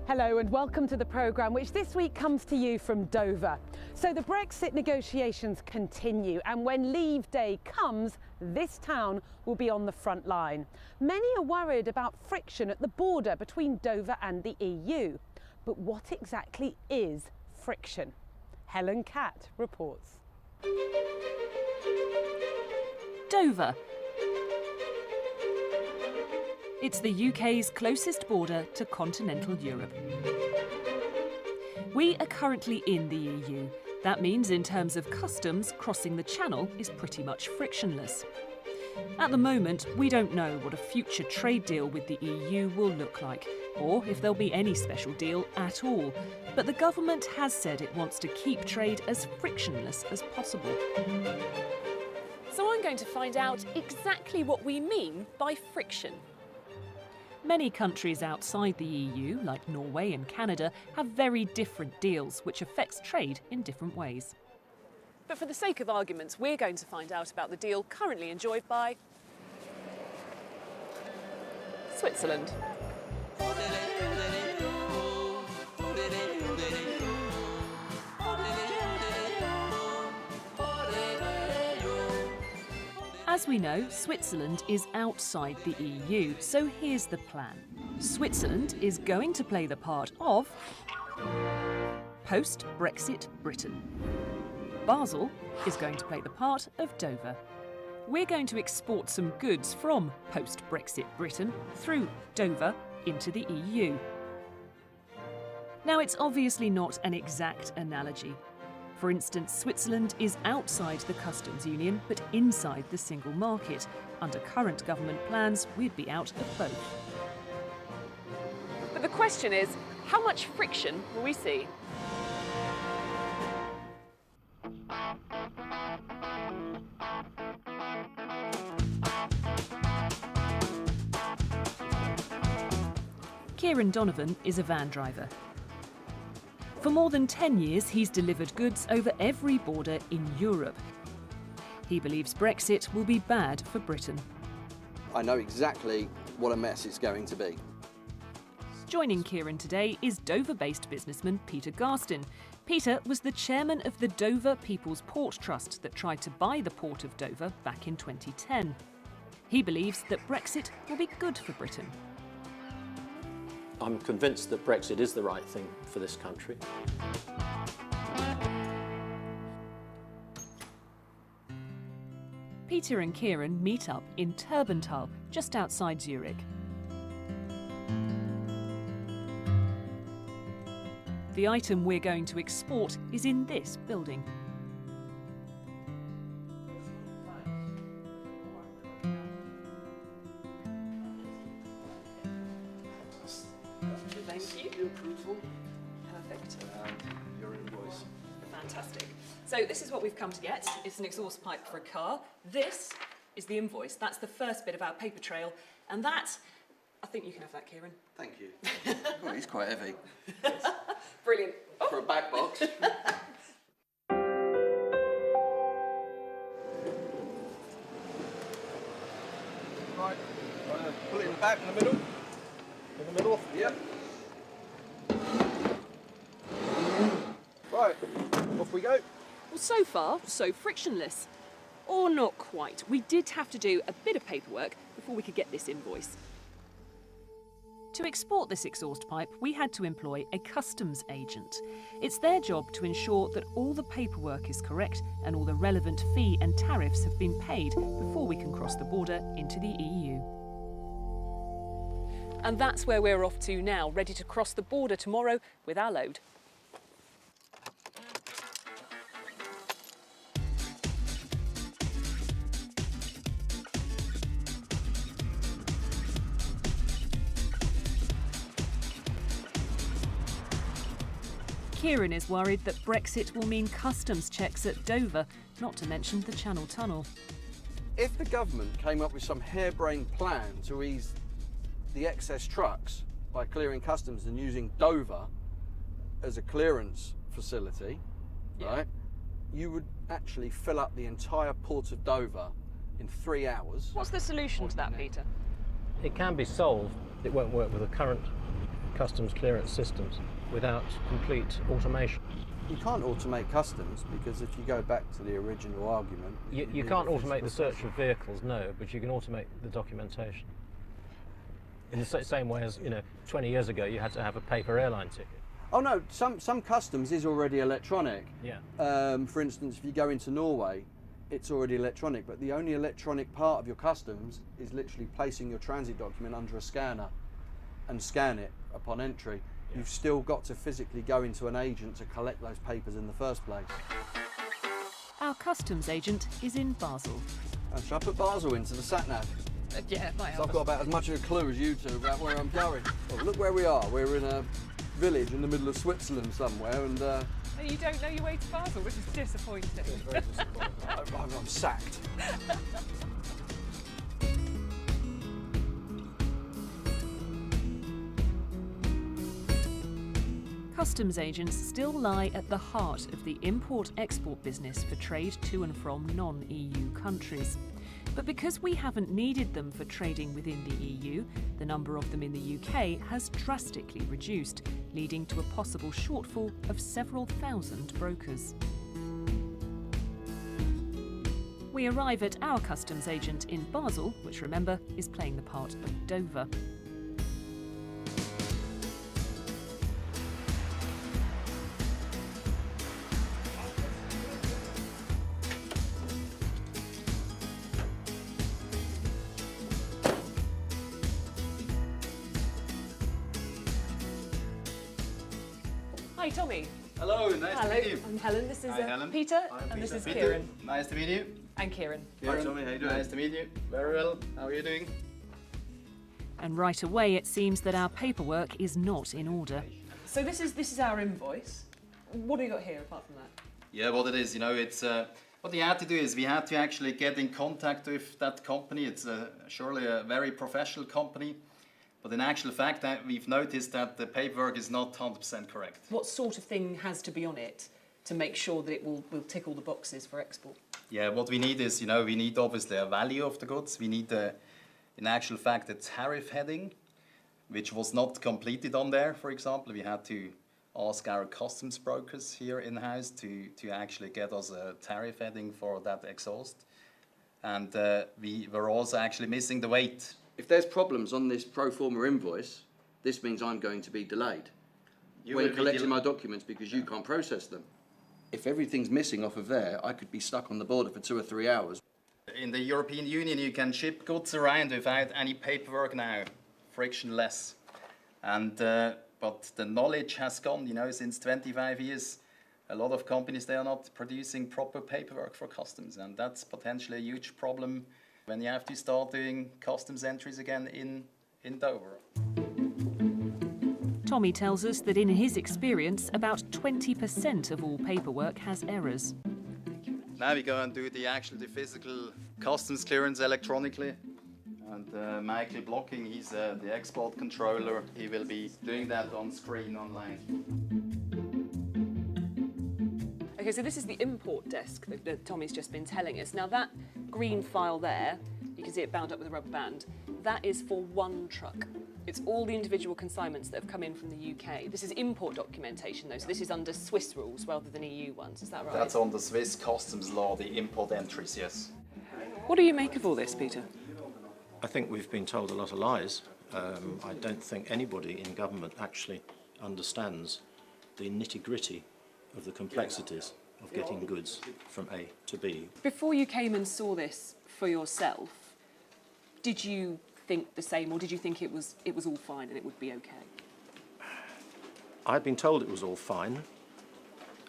Hello and welcome to the programme, which this week comes to you from Dover. So the Brexit negotiations continue, and when Leave Day comes, this town will be on the front line. Many are worried about friction at the border between Dover and the EU. But what exactly is friction? Helen Catt reports. Dover. It's the UK's closest border to continental Europe. We are currently in the EU. That means in terms of customs, crossing the channel is pretty much frictionless. At the moment, we don't know what a future trade deal with the EU will look like, or if there'll be any special deal at all. But the government has said it wants to keep trade as frictionless as possible. So I'm going to find out exactly what we mean by friction. Many countries outside the EU, like Norway and Canada, have very different deals, which affects trade in different ways. But for the sake of arguments, we're going to find out about the deal currently enjoyed by Switzerland. As we know, Switzerland is outside the EU, so here's the plan. Switzerland is going to play the part of post-Brexit Britain. Basel is going to play the part of Dover. We're going to export some goods from post-Brexit Britain through Dover into the EU. Now, it's obviously not an exact analogy. For instance, Switzerland is outside the customs union, but inside the single market. Under current government plans, we'd be out of both. But the question is, how much friction will we see? Ciaran is a van driver. For more than 10 years, he's delivered goods over every border in Europe. He believes Brexit will be bad for Britain. I know exactly what a mess it's going to be. Joining Ciaran today is Dover-based businessman Peter Garstin. Peter was the chairman of the Dover People's Port Trust that tried to buy the port of Dover back in 2010. He believes that Brexit will be good for Britain. I'm convinced that Brexit is the right thing for this country. Peter and Ciaran meet up in Turbental, just outside Zurich. The item we're going to export is in this building. Thank you. Approval. Perfect. Your invoice. Fantastic. So this is what we've come to get. It's an exhaust pipe for a car. This is the invoice. That's the first bit of our paper trail. And that, I think you can have that, Ciaran. Thank you. Oh, he's quite heavy. Brilliant. Oh. For a back box. Right. Pull it in the back, in the middle. In the middle. Yep. Right. Off we go. Well, so far, so frictionless. Or not quite. We did have to do a bit of paperwork before we could get this invoice. To export this exhaust pipe, we had to employ a customs agent. It's their job to ensure that all the paperwork is correct and all the relevant fee and tariffs have been paid before we can cross the border into the EU. And that's where we're off to now, ready to cross the border tomorrow with our load. Ciaran is worried that Brexit will mean customs checks at Dover, not to mention the Channel Tunnel. If the government came up with some harebrained plan to ease the excess trucks by clearing customs and using Dover as a clearance facility, right, you would actually fill up the entire port of Dover in 3 hours. What's the solution to that, Peter? It can be solved. It won't work with the current customs clearance systems without complete automation. You can't automate customs because if you go back to the original argument... You can't automate the search of vehicles, no, but you can automate the documentation. In the same way as, 20 years ago you had to have a paper airline ticket. Oh no, some customs is already electronic. Yeah. For instance, if you go into Norway, it's already electronic, but the only electronic part of your customs is literally placing your transit document under a scanner and scan it upon entry. Yeah. You've still got to physically go into an agent to collect those papers in the first place. Our customs agent is in Basel. Should I put Basel into the sat-nav? Yeah, might So I've got about as much of a clue as you two about where I'm going. Well, look where we are. We're in a village in the middle of Switzerland somewhere, and you don't know your way to Basel, which is disappointing. It's very disappointing. I'm sacked. Customs agents still lie at the heart of the import-export business for trade to and from non-EU countries. But because we haven't needed them for trading within the EU, the number of them in the UK has drastically reduced, leading to a possible shortfall of several thousand brokers. We arrive at our customs agent in Basel, which, remember, is playing the part of Dover. Hi, Tommy. Hello, nice to meet you. I'm Helen. This is Hi, Helen. Peter, Hi, and this is Peter. Ciaran. Nice to meet you. And Ciaran. Hi, Tommy. How you doing? Nice to meet you. Very well. How are you doing? And right away it seems that our paperwork is not in order. So this is our invoice. What have you got here apart from that? Yeah, what it is, it's what we had to do is we had to actually get in contact with that company. It's surely a very professional company, but in actual fact, we've noticed that the paperwork is not 100% correct. What sort of thing has to be on it to make sure that it will tick all the boxes for export? Yeah, what we need is, we need obviously a value of the goods. We need, in actual fact, a tariff heading, which was not completed on there, for example. We had to ask our customs brokers here in-house to actually get us a tariff heading for that exhaust. And we were also actually missing the weight. If there's problems on this pro forma invoice, this means I'm going to be delayed when collecting my documents because you can't process them. If everything's missing off of there, I could be stuck on the border for 2 or 3 hours. In the European Union, you can ship goods around without any paperwork now, frictionless. And but the knowledge has gone, since 25 years. A lot of companies, they are not producing proper paperwork for customs, and that's potentially a huge problem when you have to start doing customs entries again in Dover. Tommy tells us that in his experience, about 20% of all paperwork has errors. Now we go and do the physical customs clearance electronically. And Michael Blocking, he's the export controller. He will be doing that on screen online. Okay, so this is the import desk that Tommy's just been telling us. Now that green file there, you can see it bound up with a rubber band, that is for one truck. It's all the individual consignments that have come in from the UK. This is import documentation though, so this is under Swiss rules rather than EU ones, is that right? That's on the Swiss customs law, the import entries, yes. What do you make of all this, Peter? I think we've been told a lot of lies. I don't think anybody in government actually understands the nitty-gritty of the complexities of getting goods from A to B. Before you came and saw this for yourself, did you think the same, or did you think it was all fine and it would be okay? I'd been told it was all fine.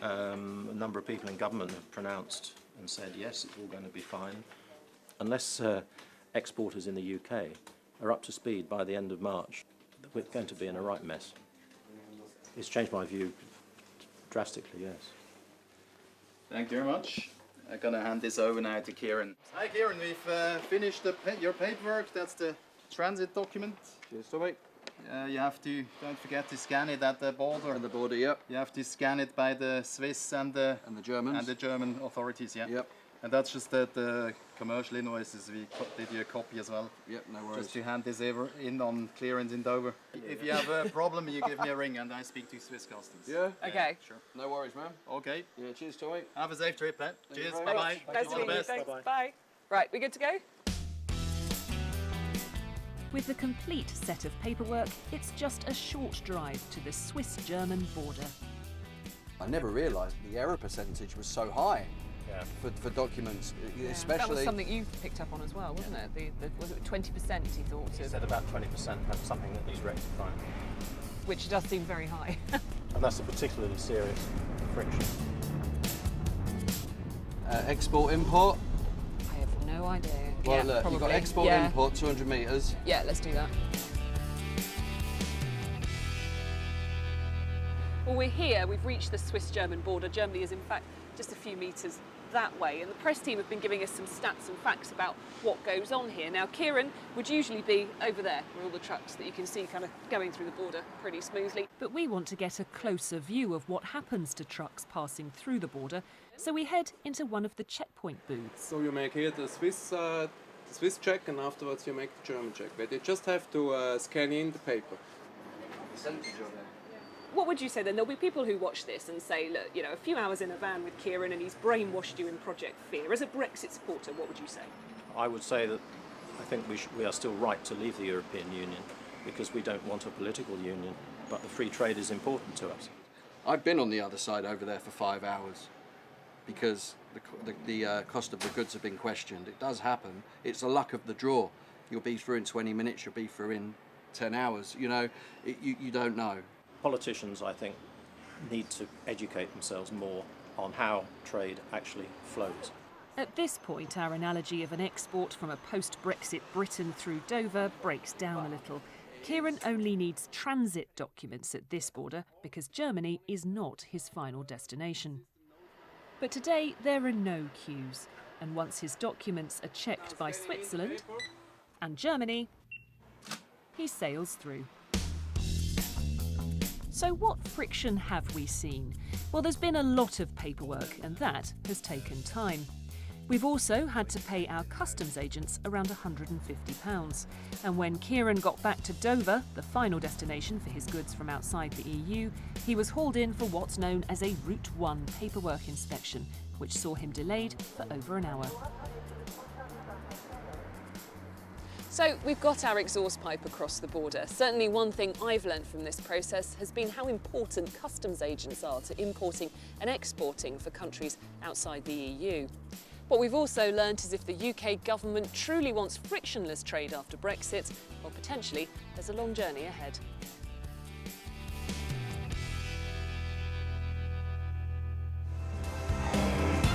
A number of people in government have pronounced and said, yes, it's all going to be fine. Unless exporters in the UK are up to speed by the end of March, we're going to be in a right mess. It's changed my view drastically, yes. Thank you very much. I'm going to hand this over now to Ciaran. Hi Ciaran, we've finished your paperwork. That's the transit document. Cheers, Tommy. You have to, don't forget to scan it at the border. At the border, yep. You have to scan it by the Swiss and the Germans. And the German authorities, yeah. Yep. And that's just the commercial invoices. We did you a copy as well. Yep, no worries. Just to hand this over in on clearance in Dover. If you have a problem, you give me a ring and I speak to Swiss Customs. Yeah? Okay. Sure. No worries, man. Okay. Yeah, cheers, Tommy. Have a safe trip, eh? Cheers. very Bye much. bye. Nice to All the meet you. best. Thanks. Bye-bye. Bye. Right, we good to go? With the complete set of paperwork, it's just a short drive to the Swiss-German border. I never realised the error percentage was so high Yeah. for documents, That especially. was something you picked up on as well, wasn't it? Was it 20% he thought He of, said about 20% had something that needs rectifying. which does seem very high. And that's a particularly serious friction. Export import. I have no idea. Well, yeah, look, probably. you've got export yeah. import 200 metres. Yeah, let's do that. Well, we're here. We've reached the Swiss-German border. Germany is, in fact, just a few metres that way. And the press team have been giving us some stats and facts about what goes on here. Now, Ciaran would usually be over there, where all the trucks that you can see kind of going through the border pretty smoothly. But we want to get a closer view of what happens to trucks passing through the border, so we head into one of the checkpoint booths. So you make here the Swiss check, and afterwards you make the German check. But you just have to scan in the paper. Percentage of it. What would you say then? There'll be people who watch this and say, look, you know, a few hours in a van with Ciaran and he's brainwashed you in Project Fear. As a Brexit supporter, what would you say? I would say that I think we are still right to leave the European Union because we don't want a political union, but the free trade is important to us. I've been on the other side over there for 5 hours because the cost of the goods have been questioned. It does happen. It's the luck of the draw. You'll be through in 20 minutes, you'll be through in 10 hours. You know, you don't know. Politicians, I think, need to educate themselves more on how trade actually flows. At this point, our analogy of an export from a post-Brexit Britain through Dover breaks down a little. Ciaran only needs transit documents at this border because Germany is not his final destination. But today there are no queues, and once his documents are checked by Switzerland and Germany, he sails through. So what friction have we seen? Well, there's been a lot of paperwork, and that has taken time. We've also had to pay our customs agents around £150. And when Ciaran got back to Dover, the final destination for his goods from outside the EU, he was hauled in for what's known as a Route 1 paperwork inspection, which saw him delayed for over an hour. So we've got our exhaust pipe across the border. Certainly one thing I've learned from this process has been how important customs agents are to importing and exporting for countries outside the EU. What we've also learned is if the UK government truly wants frictionless trade after Brexit, well, potentially there's a long journey ahead.